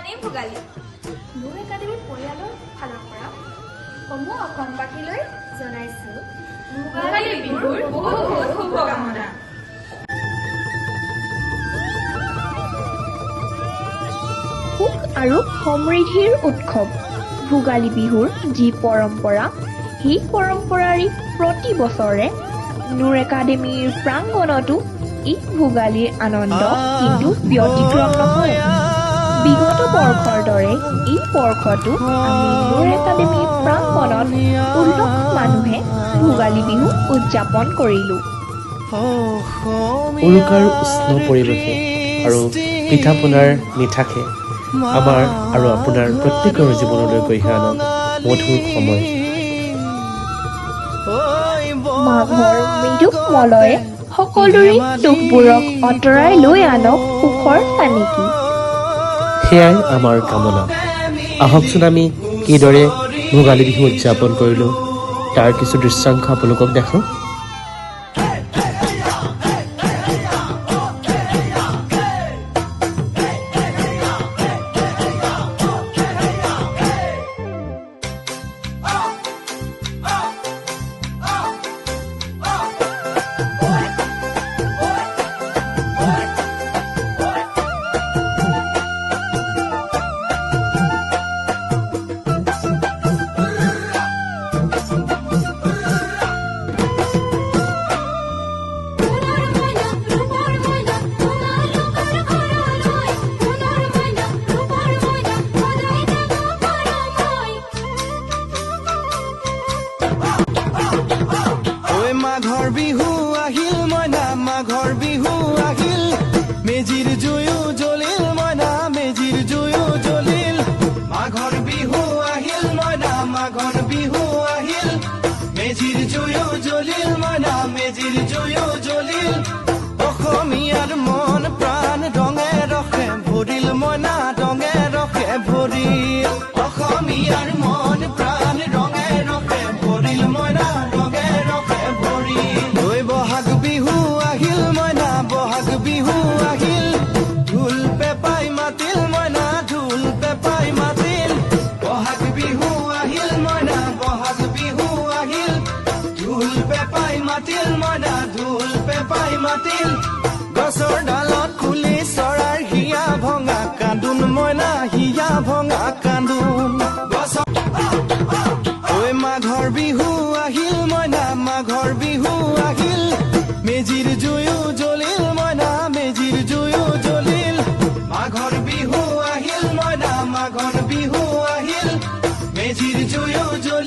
মানেই ভোগালী। মোৰ একাডেমী পৰিয়ালৰ ফালৰ পৰা সমূহ অসমবাসীলৈ জনাইছো ভোগালী বিহুৰ বহুত বহুত শুভকামনা। সুখ আৰু সমৃদ্ধিৰ উৎসৱ ভোগালী বিহুৰ যি পৰম্পৰা, সেই পৰম্পৰাৰে প্ৰতি বছৰে নূৰ একাডেমীৰ প্ৰাংগণতো এই ভোগালীৰ আনন্দ কিন্তু ব্যতিক্ৰম নহয়। বিগত বৰ্ষৰ দৰে এই বৰ্ষতো আমি নূৰ একাডেমীৰ প্ৰাংগণত উল্লখ মানুহে ভোগালী বিহু উদযাপন কৰিলোঁ। উৰুকাৰ উষ্ণ পৰিৱেশে আৰু পিঠা পনাৰ মিঠাকে আমাৰ আৰু আপোনাৰ প্ৰত্যেকৰ জীৱনলৈ কঢ়িয়াই আনক মধুৰ সময়। মাঘৰ মৃদু মলয়ে সকলোৰে দুখবোৰক আঁতৰাই লৈ আনক সুখৰ চানেকি। সেয়াই আমাৰ কামনা। আহকচোন আমি কিদৰে ভোগালী বিহু উদযাপন কৰিলোঁ তাৰ কিছু দৃশ্যাংশ আপোনালোকক দেখাওঁ। মাঘৰ বিহু আহিল মইনা, মাঘৰ বিহু আহিল, মেজিৰ জুয়ো জ্বলিল মইনা, মেজিৰ জুয়ো জ্বলিল। মাঘৰ বিহু আহিল মইনা, মাঘৰ বিহু আহিল, মেজিৰ জুয়ো জ্বলিল মইনা, মেজিৰ জুয়ো জ্বলিল। অসমীয়াৰ মন প্ৰাণ ৰঙে ৰসে ভৰিল মইনা, ৰঙে ৰসে ভৰিল। অসমীয়াৰ মন প্ৰাণ ৰঙে ৰসে ভৰিল মইনা, ৰঙে ৰসে ভৰিল। ঐ বহাগ বিহু আহিল মইনা, বহাগ বিহু আহিল, ঢোল পেপাই মাতিল মইনা, ঢোল পেপাই মাতিল। বহাগ বিহু আহিল মইনা, বহাগ বিহু আহিল, ঢোল পেপাই মাতিল মইনা, ঢোল পেপাই মাতিল। গছৰ ডালত খুলি চৰাইৰ হিয়া ভঙা কান্দোন মইনা, হিয়া ভঙা কান্দোন। ঐ মাঘৰ বিহু আহিল মইনা, মাঘৰ বিহু আহিল, মেজিৰ জুয়ো জ্বলিল মইনা, মেজিৰ জুয়ো জ্বলিল। মাঘৰ বিহু আহিল মইনা, মাঘৰ বিহু আহিল, মেজিৰ জুয়ো জ্বলিল।